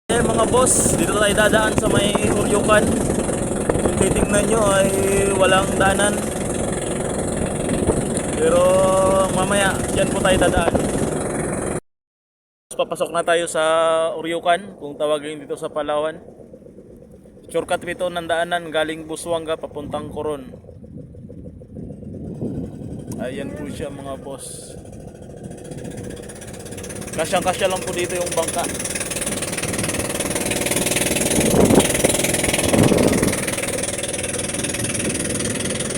Mga boss, dito tayo dadaan sa may Uryukan. Kung titingnan nyo ay walang daanan, pero mamaya dyan po tayo dadaan. Papasok na tayo sa Uryukan, kung tawagin dito sa Palawan. Shortcut ito ng daanan galing Busuanga papuntang Coron. Ayan po siya mga boss. Kasyang-kasya lang po dito yung bangka.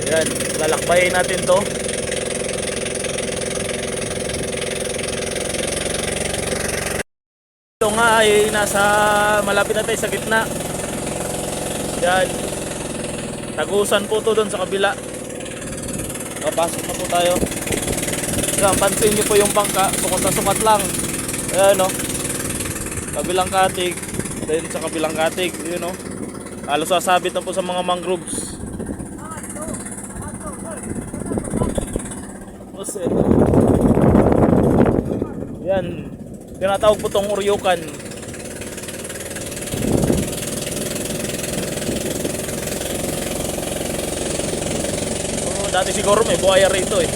Ayan, lalakbayin natin to. Ito nga ay nasa malapit na tayo sa gitna. Yan, tagusan po to doon sa kabila. Papasok na po tayo. Yan, pansin nyo po yung bangka, sukat na sukat lang. Ayan o, kabilang katig, then sa kabilang katig, yun o, halos sasabit na po sa mga mangroves. Yan, tinatawag po tong Uryukan. Dati siguro may buhaya rito eh.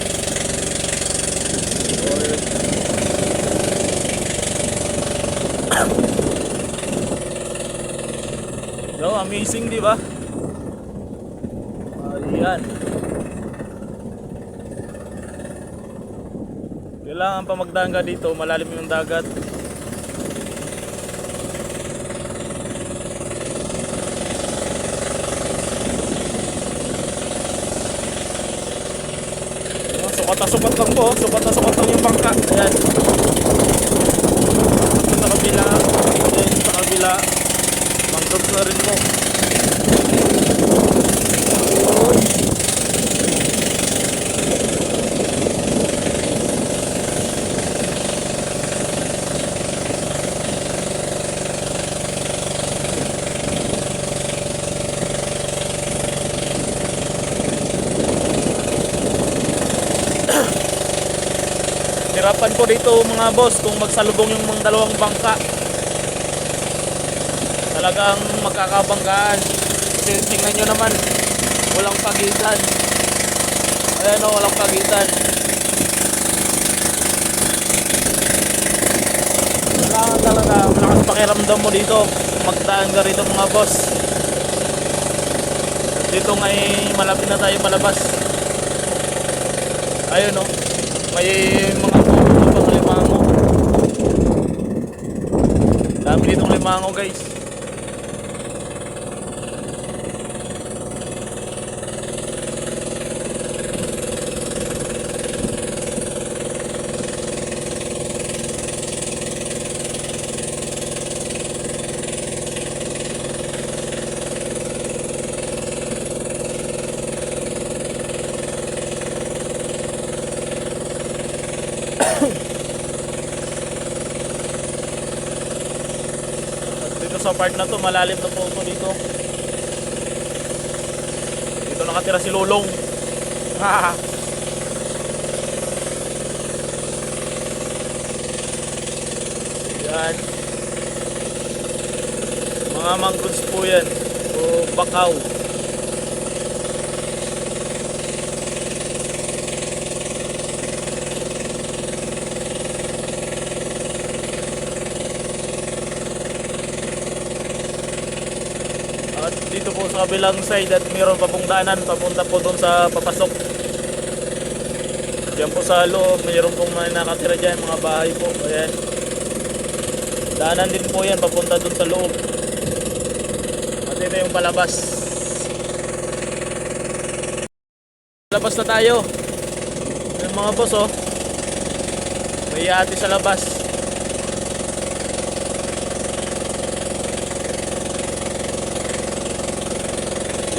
So, amazing, di ba? Ayan. Kailangan pa magdangga dito, malalim yung dagat. Sukat lang po, sukat lang yung bangka. Ayan. Sa kabila, then sa kabila, mangroves na rin po. Hirapan po dito mga boss kung magsalubong yung mga dalawang bangka. Talagang magkakabanggaan. Kasi tingnan nyo naman, walang pagitan. Ayan o, walang pagitan. Kailangan talaga malakas pakiramdam mo dito kung magdaan ka rito mga boss. Dito ngay malapit na tayo palabas. Ayun o, may mga puno pa sa limango. Dami ditong limango guys. Dito sa part na to, malalim na po ito dito. Dito nakatira si Lolong. Yan. Mga mangroves po yan. O bakaw. At dito po sa kabilang side at mayroon pa pong daanan papunta po doon sa papasok. Diyan po sa loob mayroon pong mga nakatira dyan, mga bahay po. Ayan, daanan din po yan papunta doon sa loob. At ito yung palabas. Labas na tayo. Yung mga boss oh, may ate sa labas.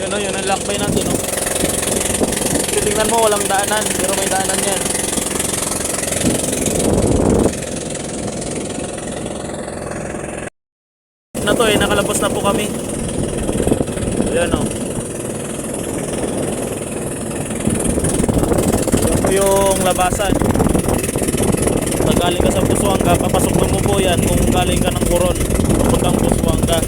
Yun o, yun ang lakbay natin o. Tingnan mo, walang daanan, pero may daanan yan. Na to eh, nakalabas na po kami. Ayan o. Yan po yung labasan. galing ka sa Busuanga, papasok mo po yan kung galing ka ng Coron, papuntang Busuanga.